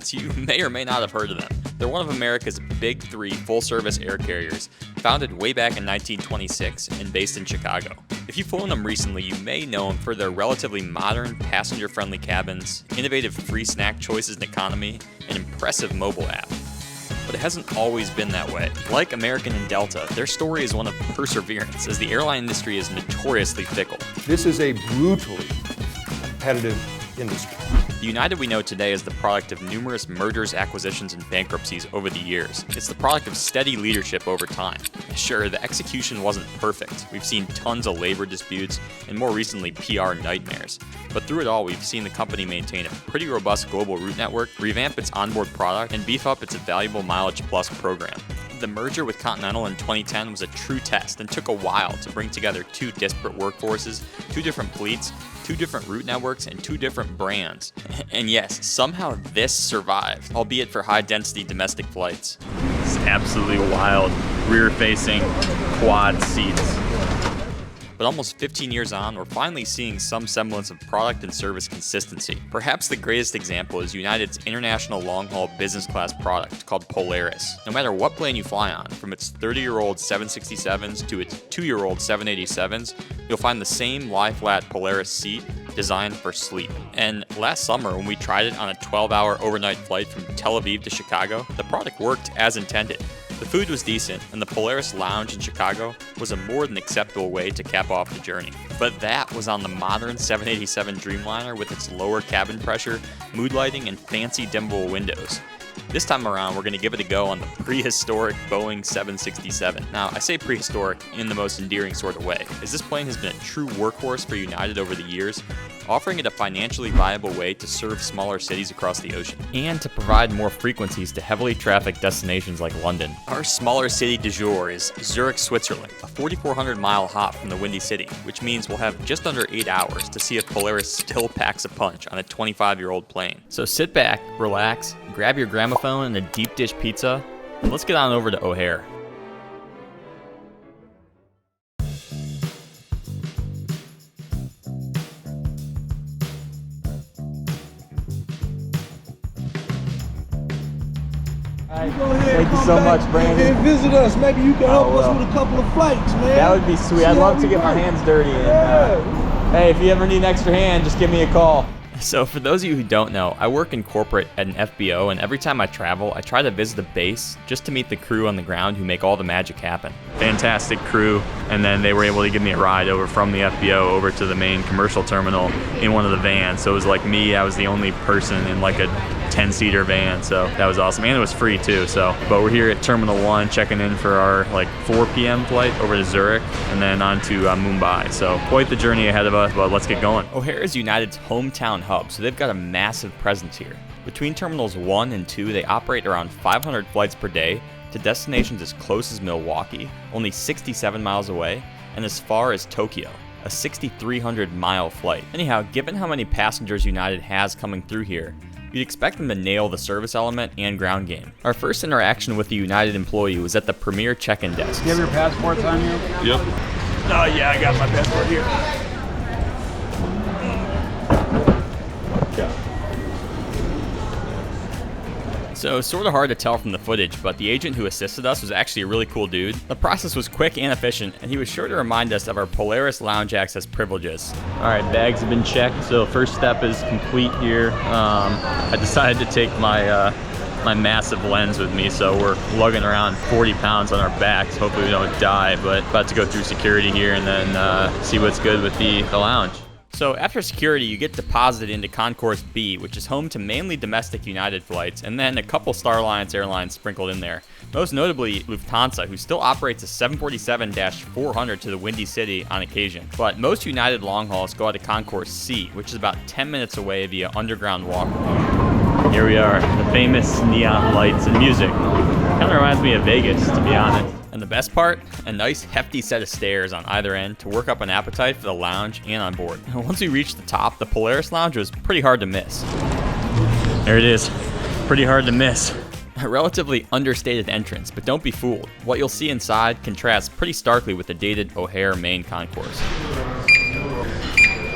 Airlines. You may or may not have heard of them. They're one of America's big three full-service air carriers, founded way back in 1926 and based in Chicago. If you've flown them recently, you may know them for their relatively modern, passenger-friendly cabins, innovative free snack choices and economy, and impressive mobile app. But it hasn't always been that way. Like American and Delta, their story is one of perseverance, as the airline industry is notoriously fickle. This is a brutally competitive industry. The United we know today is the product of numerous mergers, acquisitions, and bankruptcies over the years. It's the product of steady leadership over time. Sure, the execution wasn't perfect. We've seen tons of labor disputes and more recently PR nightmares. But through it all, we've seen the company maintain a pretty robust global route network, revamp its onboard product, and beef up its valuable MileagePlus program. The merger with Continental in 2010 was a true test and took a while to bring together two disparate workforces, two different fleets, two different route networks, and two different brands. And yes, somehow this survived, albeit for high-density domestic flights. It's absolutely wild. Rear-facing quad seats. But almost 15 years on, we're finally seeing some semblance of product and service consistency. Perhaps the greatest example is United's international long-haul business class product called Polaris. No matter what plane you fly on, from its 30-year-old 767s to its 2-year-old 787s, you'll find the same lie-flat Polaris seat designed for sleep. And last summer, when we tried it on a 12-hour overnight flight from Tel Aviv to Chicago, the product worked as intended. The food was decent, and the Polaris lounge in Chicago was a more than acceptable way to cap off the journey. But that was on the modern 787 Dreamliner with its lower cabin pressure, mood lighting, and fancy dimmable windows. This time around, we're going to give it a go on the prehistoric Boeing 767. Now, I say prehistoric in the most endearing sort of way, as this plane has been a true workhorse for United over the years, offering it a financially viable way to serve smaller cities across the ocean, and to provide more frequencies to heavily trafficked destinations like London. Our smaller city du jour is Zürich, Switzerland, a 4,400-mile hop from the Windy City, which means we'll have just under 8 hours to see if Polaris still packs a punch on a 25-year-old plane. So sit back, relax, grab your gramophone and a deep dish pizza, and let's get on over to O'Hare. Thank you so much, Brandon. And visit us. Maybe you can help us with a couple of flights, man. That would be sweet. I'd love to get my hands dirty. And, hey, if you ever need an extra hand, just give me a call. So for those of you who don't know, I work in corporate at an FBO, and every time I travel, I try to visit the base just to meet the crew on the ground who make all the magic happen. Fantastic crew, and then they were able to give me a ride over from the FBO over to the main commercial terminal in one of the vans. So it was like me, I was the only person in like a 10-seater van, so that was awesome, and it was free too. So, but we're here at Terminal 1 checking in for our like 4 p.m. flight over to Zurich and then on to Mumbai. So quite the journey ahead of us, but let's get going. O'Hare is United's hometown hub, so they've got a massive presence here. Between Terminals 1 and 2, they operate around 500 flights per day to destinations as close as Milwaukee, only 67 miles away, and as far as Tokyo, a 6,300-mile flight. Anyhow, given how many passengers United has coming through here, you'd expect them to nail the service element and ground game. Our first interaction with the United employee was at the premier check-in desk. Do you have your passports on you? Yep. Oh yeah, I got my passport here. So sort of hard to tell from the footage, but the agent who assisted us was actually a really cool dude. The process was quick and efficient, and he was sure to remind us of our Polaris lounge access privileges. All right, bags have been checked, so first step is complete here. I decided to take my my massive lens with me, so we're lugging around 40 pounds on our backs. Hopefully we don't die, but about to go through security here and then see what's good with the lounge. So after security, you get deposited into Concourse B, which is home to mainly domestic United flights, and then a couple Star Alliance airlines sprinkled in there. Most notably Lufthansa, who still operates a 747-400 to the Windy City on occasion. But most United long hauls go out to Concourse C, which is about 10 minutes away via underground walkway. Here we are, the famous neon lights and music. Kind of reminds me of Vegas, to be honest. And the best part? A nice hefty set of stairs on either end to work up an appetite for the lounge and on board. And once we reached the top, the Polaris lounge was pretty hard to miss. There it is. Pretty hard to miss. A relatively understated entrance, but don't be fooled. What you'll see inside contrasts pretty starkly with the dated O'Hare main concourse.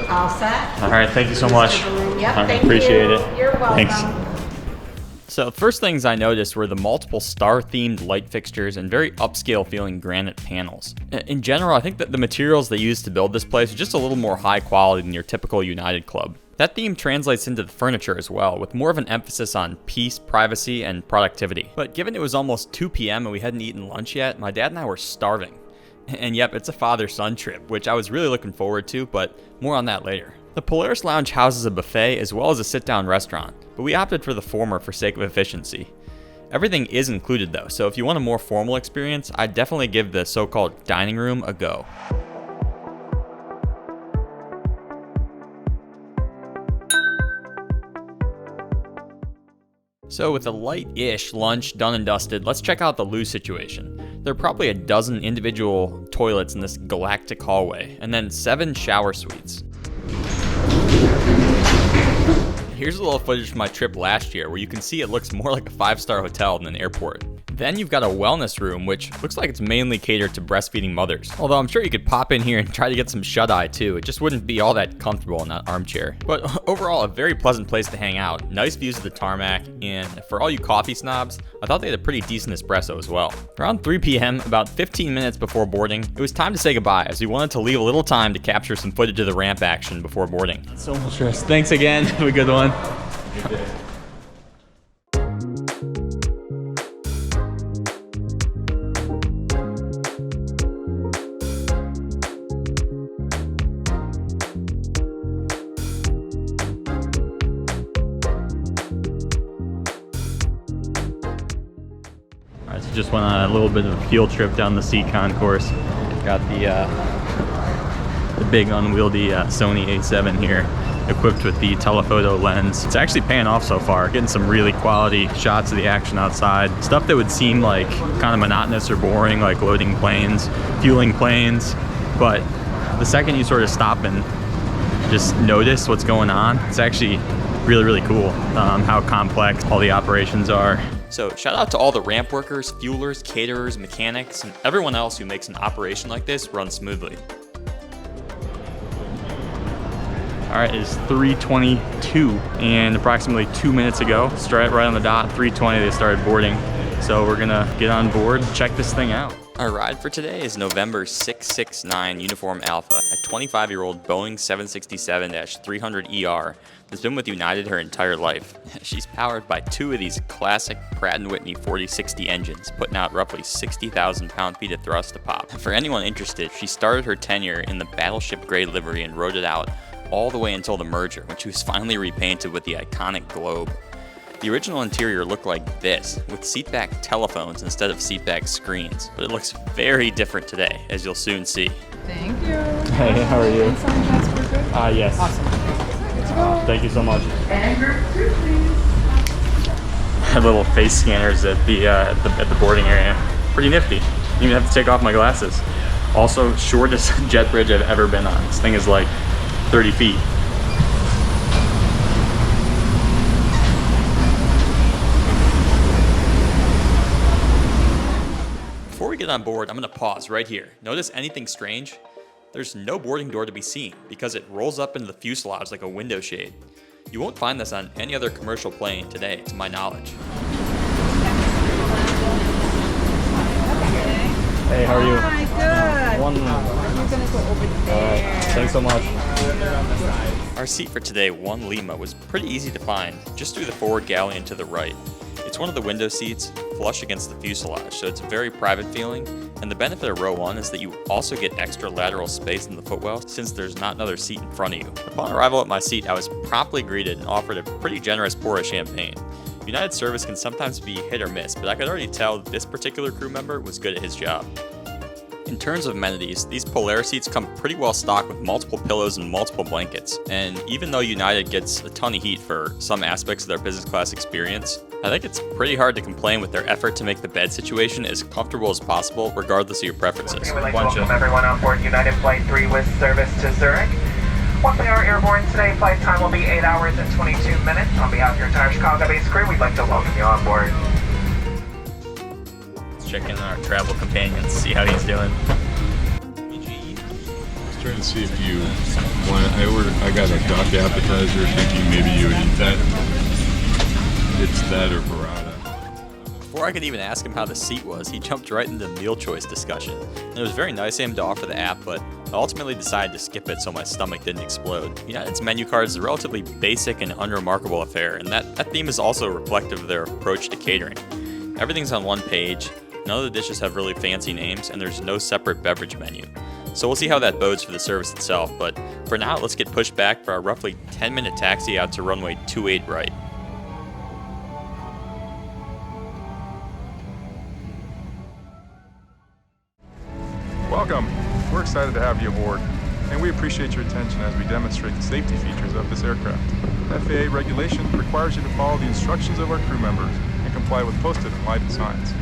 All set? All right, thank you so much. Yep, I thank appreciate you. it. You're welcome. Thanks. So the first things I noticed were the multiple star-themed light fixtures and very upscale-feeling granite panels. In general, I think that the materials they used to build this place are just a little more high quality than your typical United Club. That theme translates into the furniture as well, with more of an emphasis on peace, privacy, and productivity. But given it was almost 2 p.m. and we hadn't eaten lunch yet, my dad and I were starving. And yep, it's a father-son trip, which I was really looking forward to, but more on that later. The Polaris Lounge houses a buffet as well as a sit-down restaurant, but we opted for the former for sake of efficiency. Everything is included though, so if you want a more formal experience, I'd definitely give the so-called dining room a go. So with a light-ish lunch done and dusted, let's check out the loo situation. There are probably a dozen individual toilets in this galactic hallway, and then 7 shower suites. Here's a little footage from my trip last year where you can see it looks more like a 5-star hotel than an airport. Then you've got a wellness room, which looks like it's mainly catered to breastfeeding mothers. Although I'm sure you could pop in here and try to get some shut-eye too. It just wouldn't be all that comfortable in that armchair. But overall, a very pleasant place to hang out. Nice views of the tarmac, and for all you coffee snobs, I thought they had a pretty decent espresso as well. Around 3 p.m., about 15 minutes before boarding, it was time to say goodbye as we wanted to leave a little time to capture some footage of the ramp action before boarding. So much stress. Thanks again. Have a good one. Good day. Alright, so just went on a little bit of a field trip down the Seacon course. Got the big unwieldy Sony A7 here, equipped with the telephoto lens. It's actually paying off so far, getting some really quality shots of the action outside. Stuff that would seem like kind of monotonous or boring, like loading planes, fueling planes, but the second you sort of stop and just notice what's going on, it's actually really, really cool how complex all the operations are. So shout out to all the ramp workers, fuelers, caterers, mechanics, and everyone else who makes an operation like this run smoothly. All right, it's 3:22, and approximately 2 minutes ago, right on the dot, 3:20, they started boarding. So we're gonna get on board and check this thing out. Our ride for today is November 669 Uniform Alpha, a 25-year-old Boeing 767-300ER that's been with United her entire life. She's powered by 2 of these classic Pratt & Whitney 4060 engines, putting out roughly 60,000 pound-feet of thrust a pop. For anyone interested, she started her tenure in the battleship gray livery and rode it out all the way until the merger, when she was finally repainted with the iconic globe. The original interior looked like this, with seatback telephones instead of seatback screens, but it looks very different today, as you'll soon see. Thank you. Hey, how are you? Inside transport good? Yes. Awesome. Let's go. Thank you so much. And group 2, please. Little face scanners at the boarding area. Pretty nifty. Didn't even have to take off my glasses. Also, shortest jet bridge I've ever been on. This thing is like 30 feet. Before we get on board, I'm going to pause right here. Notice anything strange? There's no boarding door to be seen because it rolls up into the fuselage like a window shade. You won't find this on any other commercial plane today, to my knowledge. Hey, how are you? Hi, good. One minute. We're gonna go over there. Thanks so much. Our seat for today, 1 Lima, was pretty easy to find, just through the forward galley and to the right. It's one of the window seats, flush against the fuselage, so it's a very private feeling, and the benefit of row 1 is that you also get extra lateral space in the footwell since there's not another seat in front of you. Upon arrival at my seat, I was promptly greeted and offered a pretty generous pour of champagne. United service can sometimes be hit or miss, but I could already tell this particular crew member was good at his job. In terms of amenities, these Polaris seats come pretty well stocked with multiple pillows and multiple blankets, and even though United gets a ton of heat for some aspects of their business class experience, I think it's pretty hard to complain with their effort to make the bed situation as comfortable as possible, regardless of your preferences. We'd like to welcome everyone on board United Flight 3 with service to Zurich. Once they are airborne today, flight time will be 8 hours and 22 minutes. On behalf of your entire Chicago-based crew, we'd like to welcome you on board. Let's check in on our travel companion, see how he's doing. Just trying to see if you want. I got a duck appetizer, thinking maybe you would eat that. It's that or variety. Before I could even ask him how the seat was, he jumped right into the meal choice discussion. And it was very nice of him to offer the app, but I ultimately decided to skip it so my stomach didn't explode. United's menu card is a relatively basic and unremarkable affair, and that theme is also reflective of their approach to catering. Everything's on one page, none of the dishes have really fancy names, and there's no separate beverage menu. So we'll see how that bodes for the service itself, but for now, let's get pushed back for our roughly 10-minute taxi out to runway 28 right. Welcome. We're excited to have you aboard, and we appreciate your attention as we demonstrate the safety features of this aircraft. FAA regulation requires you to follow the instructions of our crew members and comply with posted and lighted signs.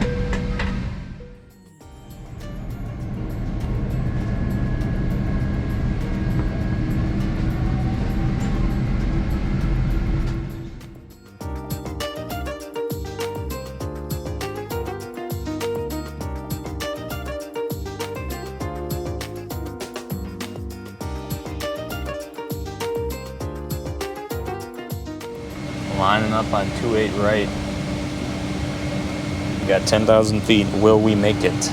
Lining up on 28 right. We got 10,000 feet. Will we make it?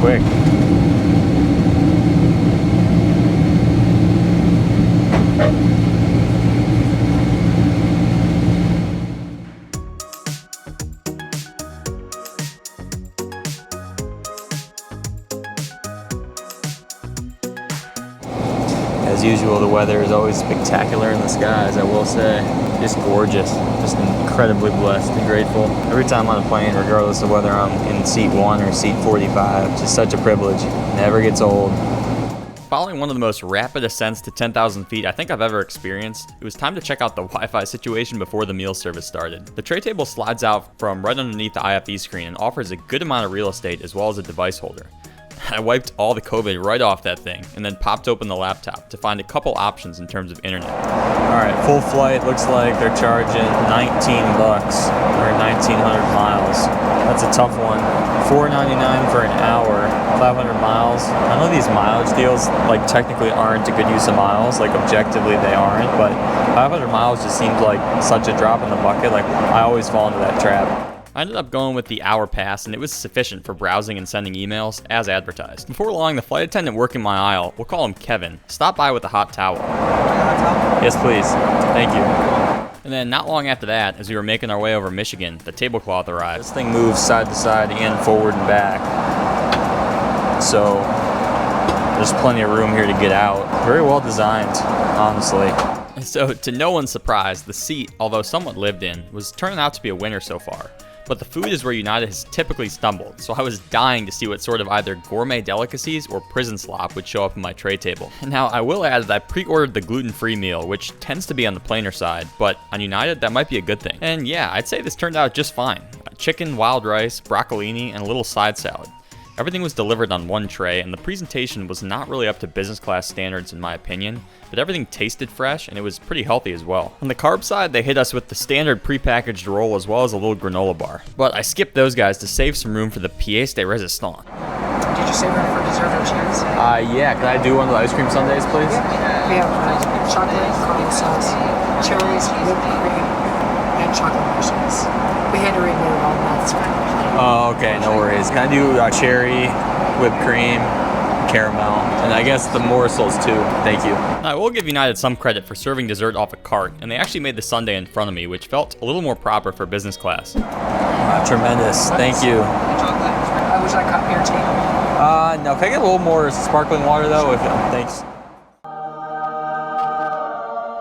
Quick. As usual, the weather is always spectacular in the skies, I will say. Just gorgeous. Just incredibly blessed and grateful. Every time on a plane, regardless of whether I'm in seat 1 or seat 45, just such a privilege. Never gets old. Following one of the most rapid ascents to 10,000 feet I think I've ever experienced, it was time to check out the Wi-Fi situation before the meal service started. The tray table slides out from right underneath the IFE screen and offers a good amount of real estate as well as a device holder. I wiped all the COVID right off that thing and then popped open the laptop to find a couple options in terms of internet. Alright, full flight looks like they're charging $19 or 1,900 miles. That's a tough one. $4.99 for an hour, 500 miles. I know these mileage deals like technically aren't a good use of miles, like objectively they aren't, but 500 miles just seems like such a drop in the bucket. Like I always fall into that trap. I ended up going with the hour pass, and it was sufficient for browsing and sending emails as advertised. Before long, the flight attendant working my aisle, we'll call him Kevin, stopped by with a hot towel. Yes, please. Thank you. And then not long after that, as we were making our way over Michigan, the tablecloth arrived. This thing moves side to side and forward and back. So there's plenty of room here to get out. Very well designed, honestly. So to no one's surprise, the seat, although somewhat lived in, was turning out to be a winner so far. But the food is where United has typically stumbled, so I was dying to see what sort of either gourmet delicacies or prison slop would show up on my tray table. Now, I will add that I pre-ordered the gluten-free meal, which tends to be on the plainer side, but on United, that might be a good thing. And yeah, I'd say this turned out just fine. Chicken, wild rice, broccolini, and a little side salad. Everything was delivered on one tray, and the presentation was not really up to business class standards in my opinion, but everything tasted fresh, and it was pretty healthy as well. On the carb side, they hit us with the standard prepackaged roll as well as a little granola bar. But I skipped those guys to save some room for the pièce de résistance. Did you save room for dessert or cheese? Yeah, can I do one of the ice cream sundaes, please? We have chocolate, cream sauce, cherries, whipped cream, and chocolate marshmallows. We had to remove all that. Oh, okay, no worries. Can I do cherry, whipped cream, caramel, and I guess the morsels too. Thank you. I will give United some credit for serving dessert off a cart, and they actually made the sundae in front of me, which felt a little more proper for business class. Tremendous. Thank you. Would you like coffee or tea? No. Can I get a little more sparkling water though? Thanks.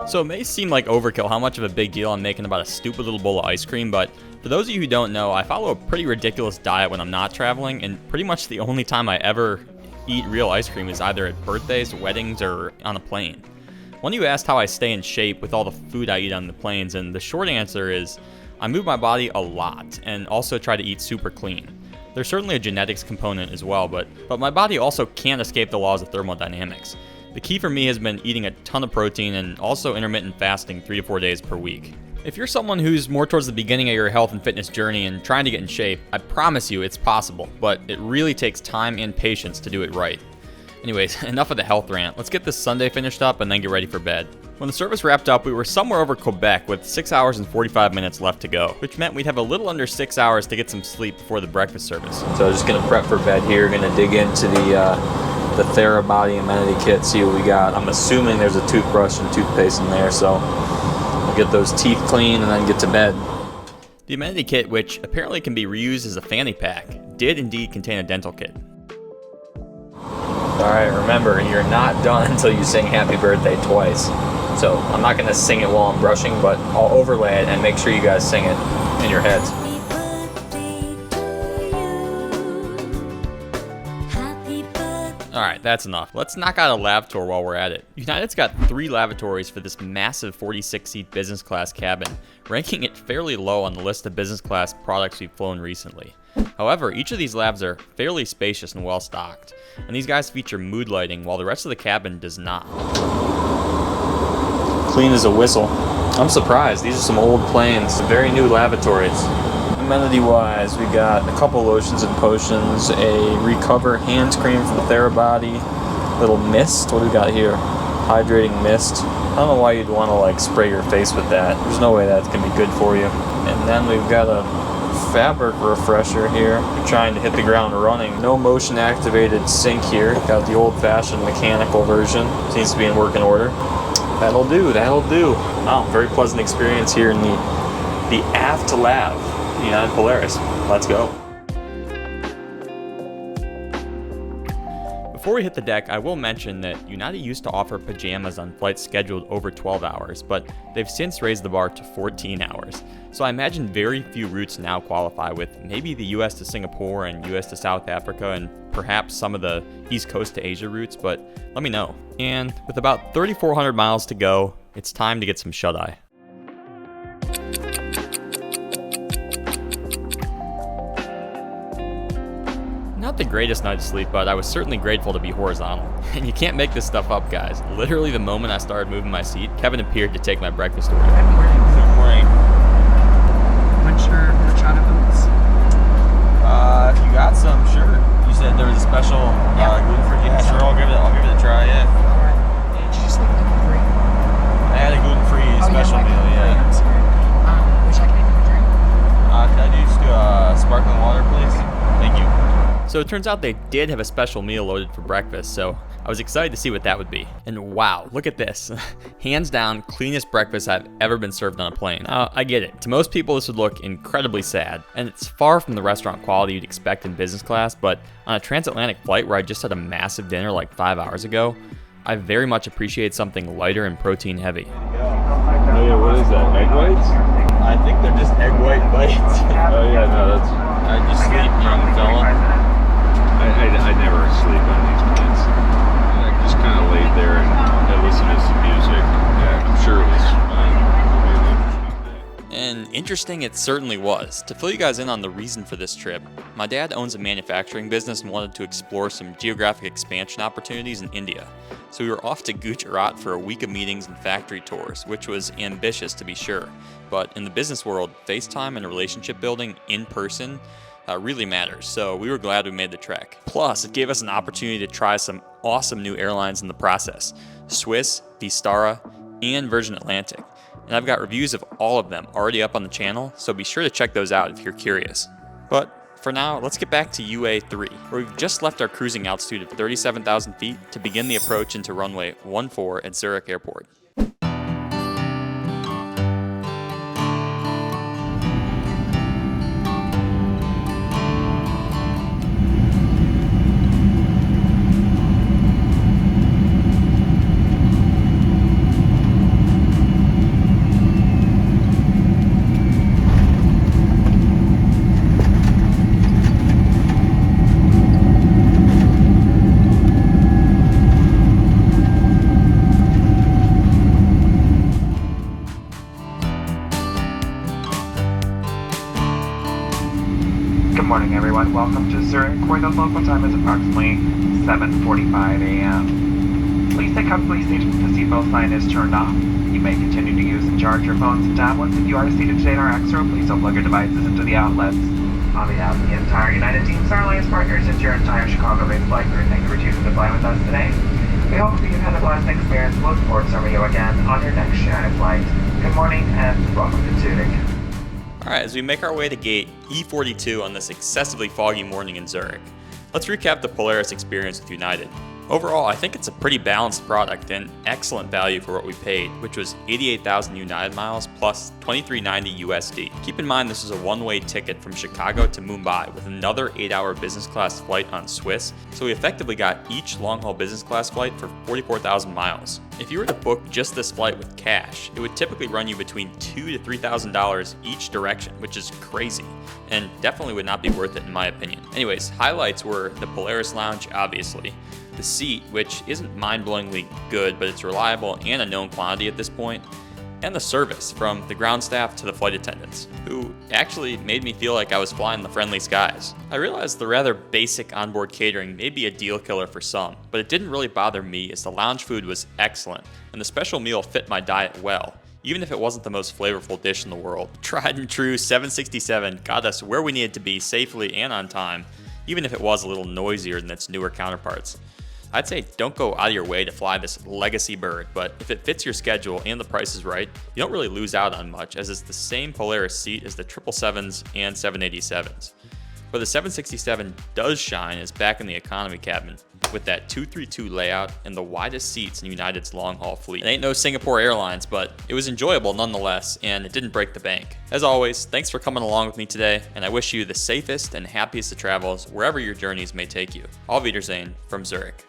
So it may seem like overkill how much of a big deal I'm making about a stupid little bowl of ice cream, but for those of you who don't know, I follow a pretty ridiculous diet when I'm not traveling, and pretty much the only time I ever eat real ice cream is either at birthdays, weddings, or on a plane. One of you asked how I stay in shape with all the food I eat on the planes, and the short answer is I move my body a lot and also try to eat super clean. There's certainly a genetics component as well, but my body also can't escape the laws of thermodynamics. The key for me has been eating a ton of protein and also intermittent fasting 3 to 4 days per week. If you're someone who's more towards the beginning of your health and fitness journey and trying to get in shape, I promise you it's possible, but it really takes time and patience to do it right. Anyways, enough of the health rant. Let's get this Sunday finished up and then get ready for bed. When the service wrapped up, we were somewhere over Quebec with 6 hours and 45 minutes left to go, which meant we'd have a little under 6 hours to get some sleep before the breakfast service. So just gonna prep for bed here, gonna dig into the Therabody amenity kit, see what we got. I'm assuming there's a toothbrush and toothpaste in there, so we'll get those teeth clean and then get to bed. The amenity kit, which apparently can be reused as a fanny pack, did indeed contain a dental kit. Alright, remember, you're not done until you sing happy birthday twice. So I'm not going to sing it while I'm brushing, but I'll overlay it and make sure you guys sing it in your heads. Alright, that's enough. Let's knock out a lav tour while we're at it. United's got 3 lavatories for this massive 46-seat business class cabin, ranking it fairly low on the list of business class products we've flown recently. However, each of these labs are fairly spacious and well stocked, and these guys feature mood lighting while the rest of the cabin does not. Clean as a whistle. I'm surprised, these are some old planes, very new lavatories. Amenity-wise, we got a couple lotions and potions, a Recover hand cream from the Therabody, little mist. What do we got here? Hydrating mist. I don't know why you'd want to like spray your face with that. There's no way that's gonna be good for you. And then we've got a fabric refresher here. You're trying to hit the ground running. No motion activated sink here. Got the old-fashioned mechanical version. Seems to be in working order. That'll do, that'll do. Wow, very pleasant experience here in the aft lab. United Polaris. Let's go. Before we hit the deck, I will mention that United used to offer pajamas on flights scheduled over 12 hours, but they've since raised the bar to 14 hours. So I imagine very few routes now qualify, with maybe the US to Singapore and US to South Africa and perhaps some of the East Coast to Asia routes, but let me know. And with about 3,400 miles to go, it's time to get some shut-eye. Not the greatest night of sleep, but I was certainly grateful to be horizontal. And you can't make this stuff up, guys. Literally the moment I started moving my seat, Kevin appeared to take my breakfast order. Good morning. Good morning. What's your horchata boots? If you got some, sure. You said there was a special gluten-free. Yeah, sure. I'll give it a try. Yeah. All right. Did you just leave gluten-free? I had a gluten-free special meal. Yeah. I'm sorry. Would you like anything to drink? Can I just do sparkling water, please? Thank you. So it turns out they did have a special meal loaded for breakfast, so I was excited to see what that would be. And wow, look at this. Hands down, cleanest breakfast I've ever been served on a plane. Now, I get it. To most people, this would look incredibly sad, and it's far from the restaurant quality you'd expect in business class, but on a transatlantic flight where I just had a massive dinner like 5 hours ago, I very much appreciate something lighter and protein heavy. Oh yeah, what is that? Egg whites? I think they're just egg white bites. Oh yeah, no, that's. I just sleep, young fella. I never sleep on these planes. I just kind of laid there and I listened to some music. Yeah, I'm sure it was fun. It'll be an interesting day. And interesting it certainly was. To fill you guys in on the reason for this trip, my dad owns a manufacturing business and wanted to explore some geographic expansion opportunities in India. So we were off to Gujarat for a week of meetings and factory tours, which was ambitious to be sure. But in the business world, FaceTime and relationship building in person really matters, so we were glad we made the trek. Plus, it gave us an opportunity to try some awesome new airlines in the process: Swiss, Vistara, and Virgin Atlantic. And I've got reviews of all of them already up on the channel, so be sure to check those out if you're curious. But for now, let's get back to UA3, where we've just left our cruising altitude of 37,000 feet to begin the approach into runway 14 at Zürich Airport. everyone. Welcome to Zurich, where the local time is approximately 7:45 a.m. Please stay comfortably seated. The seatbelt sign is turned off. You may continue to use and charge your phones and tablets. If you are seated today in our X row, please don't plug your devices into the outlets. On behalf of the entire United Team's Airlines partners and your entire Chicago-based flight crew, thank you for choosing to fly with us today. We hope that you've had a blessed experience. We look forward to serving you again on your next United flight. Good morning and welcome to Zurich. Alright, as we make our way to gate E42 on this excessively foggy morning in Zurich, let's recap the Polaris experience with United. Overall, I think it's a pretty balanced product and excellent value for what we paid, which was 88,000 United miles plus $23.90 USD. Keep in mind this is a one-way ticket from Chicago to Mumbai with another 8-hour business class flight on Swiss, so we effectively got each long-haul business class flight for 44,000 miles. If you were to book just this flight with cash, it would typically run you between $2,000 to $3,000 each direction, which is crazy, and definitely would not be worth it in my opinion. Anyways, highlights were the Polaris lounge, obviously, the seat, which isn't mind-blowingly good, but it's reliable and a known quantity at this point, and the service, from the ground staff to the flight attendants, who actually made me feel like I was flying the friendly skies. I realized the rather basic onboard catering may be a deal killer for some, but it didn't really bother me as the lounge food was excellent, and the special meal fit my diet well, even if it wasn't the most flavorful dish in the world. Tried and true 767 got us where we needed to be safely and on time, even if it was a little noisier than its newer counterparts. I'd say don't go out of your way to fly this legacy bird, but if it fits your schedule and the price is right, you don't really lose out on much, as it's the same Polaris seat as the 777s and 787s. Where the 767 does shine is back in the economy cabin, with that 232 layout and the widest seats in United's long-haul fleet. It ain't no Singapore Airlines, but it was enjoyable nonetheless, and it didn't break the bank. As always, thanks for coming along with me today, and I wish you the safest and happiest of travels wherever your journeys may take you. Auf Wiedersehen from Zurich.